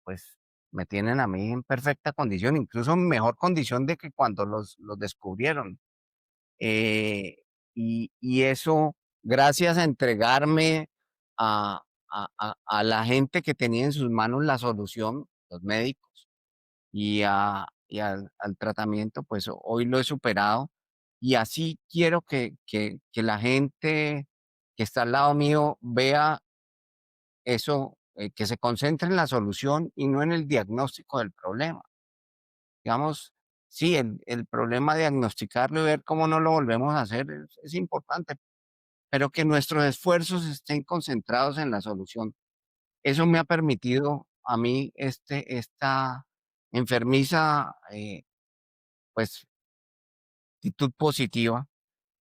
pues me tienen a mí en perfecta condición, incluso en mejor condición de que cuando los descubrieron. Eh, y eso, gracias a entregarme a la gente que tenía en sus manos la solución, los médicos, y al tratamiento, pues hoy lo he superado. Y así quiero que la gente que está al lado mío vea eso, que se concentre en la solución y no en el diagnóstico del problema. Digamos, sí, el problema diagnosticarlo y ver cómo no lo volvemos a hacer es importante, pero que nuestros esfuerzos estén concentrados en la solución. Eso me ha permitido a mí esta enfermiza, pues, actitud positiva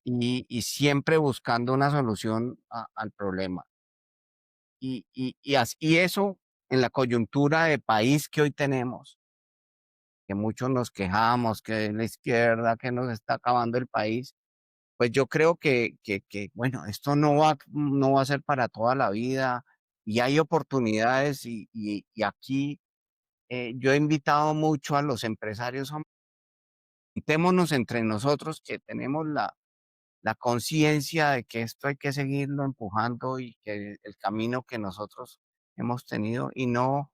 y siempre buscando una solución al problema. Y eso en la coyuntura de país que hoy tenemos, que muchos nos quejamos, que la izquierda, que nos está acabando el país, pues yo creo que bueno, esto no va a ser para toda la vida y hay oportunidades y aquí yo he invitado mucho a los empresarios, juntémonos entre nosotros que tenemos la conciencia de que esto hay que seguirlo empujando y que el camino que nosotros hemos tenido y no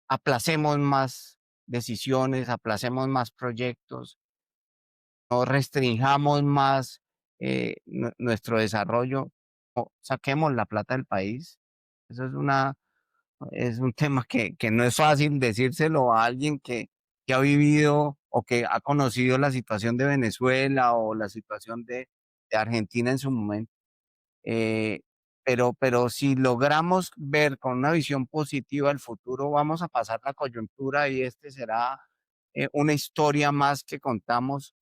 aplacemos más decisiones, aplacemos más proyectos, no restringamos más nuestro desarrollo, o saquemos la plata del país. Eso es un tema que no es fácil decírselo a alguien que ha vivido o que ha conocido la situación de Venezuela o la situación de Argentina en su momento. Eh, pero si logramos ver con una visión positiva el futuro, vamos a pasar la coyuntura y este será una historia más que contamos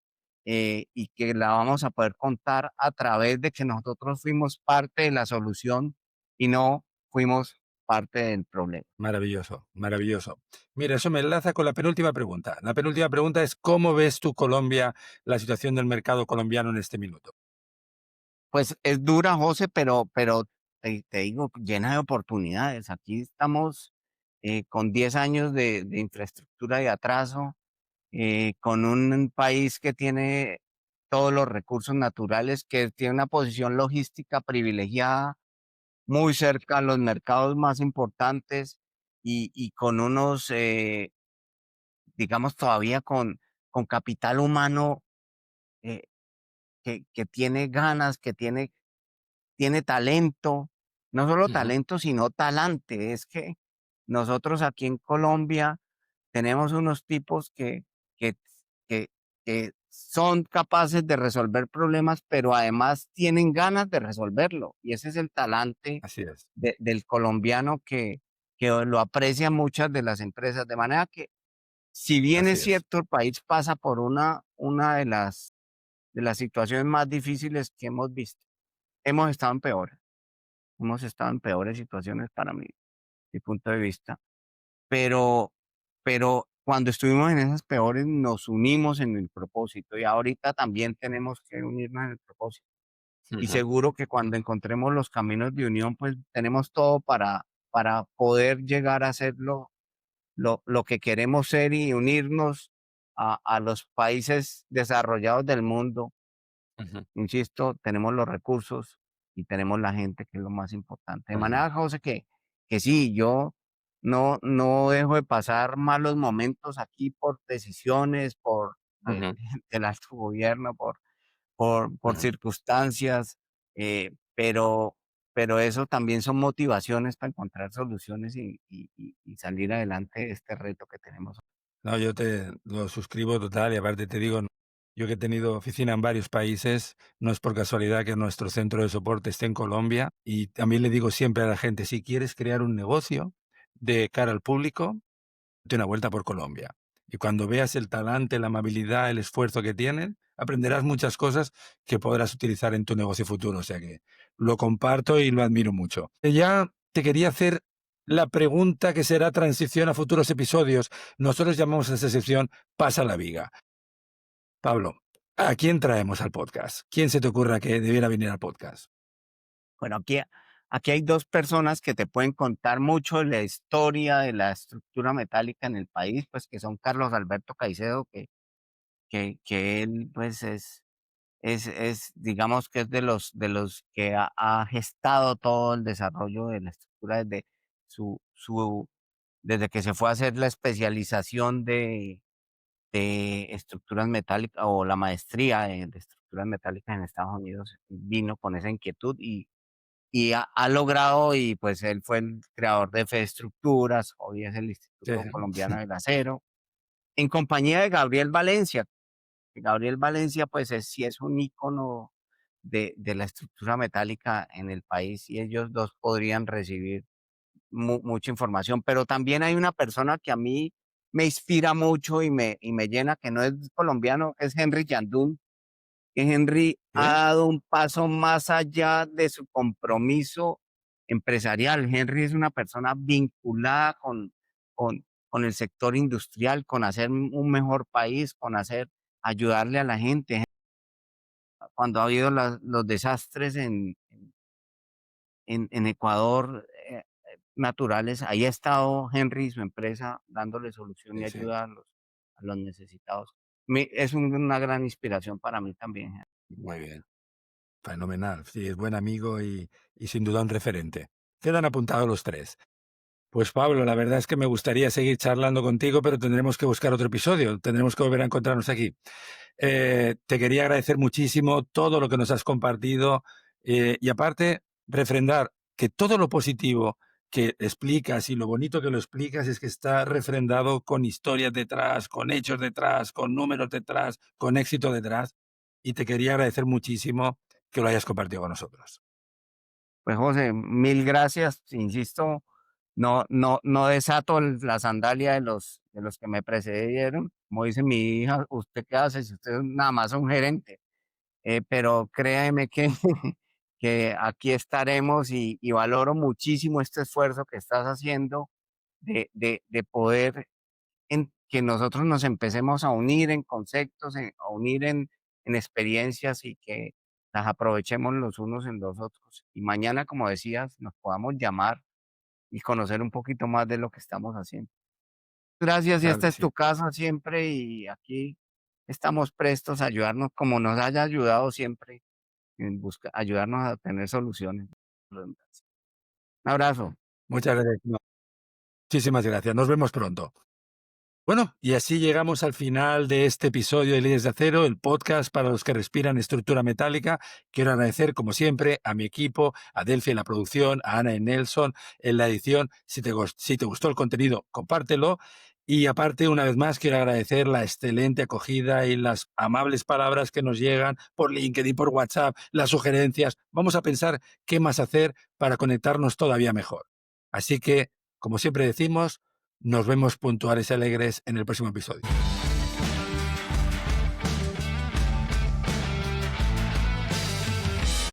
y que la vamos a poder contar a través de que nosotros fuimos parte de la solución y no fuimos parte del problema. Maravilloso, maravilloso. Mira, eso me enlaza con la penúltima pregunta. La penúltima pregunta es, ¿cómo ves tú Colombia, la situación del mercado colombiano en este minuto? Pues es dura, José, pero te digo, llena de oportunidades. Aquí estamos con 10 años de infraestructura de atraso, con un país que tiene todos los recursos naturales, que tiene una posición logística privilegiada, muy cerca a los mercados más importantes y con unos, digamos, todavía con capital humano eh, que tiene ganas, que tiene talento, no solo Ujú. talento, sino talante. Es que nosotros aquí en Colombia tenemos unos tipos que, que, que son capaces de resolver problemas, pero además tienen ganas de resolverlo. Y ese es el talante Así es, del colombiano que lo aprecian muchas de las empresas. De manera que, si bien así es es. cierto, el país pasa por una de las situaciones más difíciles que hemos visto. Hemos estado en peores. Hemos estado en peores situaciones para mi punto de vista, pero cuando estuvimos en esas peores nos unimos en el propósito y ahorita también tenemos que unirnos en el propósito. Y Ujú, seguro que cuando encontremos los caminos de unión, pues tenemos todo para poder llegar a ser lo que queremos ser y unirnos a los países desarrollados del mundo. ujú, Insisto, tenemos los recursos y tenemos la gente, que es lo más importante. De ujú. manera, José, que sí, yo no dejo de pasar malos momentos aquí por decisiones, del Ujú. del alto gobierno por Ujú. circunstancias, pero eso también son motivaciones para encontrar soluciones y salir adelante de este reto que tenemos. No, yo te lo suscribo total y aparte te digo, yo que he tenido oficina en varios países, no es por casualidad que nuestro centro de soporte esté en Colombia y también le digo siempre a la gente, si quieres crear un negocio de cara al público, date una vuelta por Colombia. Y cuando veas el talante, la amabilidad, el esfuerzo que tienen, aprenderás muchas cosas que podrás utilizar en tu negocio futuro. O sea que lo comparto y lo admiro mucho. Ya te quería hacer la pregunta que será transición a futuros episodios. Nosotros llamamos a esa sección Pasa la viga. Pablo, ¿a quién traemos al podcast? ¿Quién se te ocurra que debiera venir al podcast? Bueno, aquí hay 2 personas que te pueden contar mucho de la historia de la estructura metálica en el país, pues, que son Carlos Alberto Caicedo, que él, pues, digamos que es de los que ha gestado todo el desarrollo de la estructura desde su desde que se fue a hacer la especialización de estructuras metálicas o la maestría de estructuras metálicas en Estados Unidos, vino con esa inquietud y ha logrado, y pues él fue el creador de Fe Estructuras, hoy es el Sí, Instituto Colombiano del Acero, en compañía de Gabriel Valencia. Gabriel Valencia, pues sí es un ícono de la estructura metálica en el país y ellos dos podrían recibir mucha información, pero también hay una persona que a mí me inspira mucho y me llena, que no es colombiano, es Henry Yandún, que Henry ha ¿eh? dado un paso más allá de su compromiso empresarial. Henry es una persona vinculada con el sector industrial, con hacer un mejor país, con ayudarle a la gente. Cuando ha habido los desastres en Ecuador, naturales, ahí ha estado Henry y su empresa dándole solución y Sí, sí. ayuda a los necesitados. Es una gran inspiración para mí también. Muy bien. Fenomenal. Sí, es buen amigo y sin duda un referente. Quedan apuntados los tres. Pues Pablo, la verdad es que me gustaría seguir charlando contigo, pero tendremos que buscar otro episodio, tendremos que volver a encontrarnos aquí. Te quería agradecer muchísimo todo lo que nos has compartido y aparte refrendar que todo lo positivo que explicas y lo bonito que lo explicas es que está refrendado con historias detrás, con hechos detrás, con números detrás, con éxito detrás. Y te quería agradecer muchísimo que lo hayas compartido con nosotros. Pues José, mil gracias. Insisto, no desato la sandalia de los que me precedieron. Como dice mi hija, ¿usted qué hace si usted nada más es un gerente? Pero créeme que, que aquí estaremos y valoro muchísimo este esfuerzo que estás haciendo de poder que nosotros nos empecemos a unir en conceptos, a unir en experiencias y que las aprovechemos los unos en los otros. Y mañana, como decías, nos podamos llamar y conocer un poquito más de lo que estamos haciendo. Gracias, y Claro esta que es sí. tu casa siempre y aquí estamos prestos a ayudarnos como nos haya ayudado siempre en ayudarnos a tener soluciones. Un abrazo. Muchas gracias. No, muchísimas gracias. Nos vemos pronto. Bueno, y así llegamos al final de este episodio de Líderes de Acero, el podcast para los que respiran estructura metálica. Quiero agradecer, como siempre, a mi equipo, a Delphi en la producción, a Ana y Nelson en la edición. Si te gustó el contenido, compártelo. Y aparte, una vez más, quiero agradecer la excelente acogida y las amables palabras que nos llegan por LinkedIn, por WhatsApp, las sugerencias. Vamos a pensar qué más hacer para conectarnos todavía mejor. Así que, como siempre decimos, nos vemos puntuales y alegres en el próximo episodio.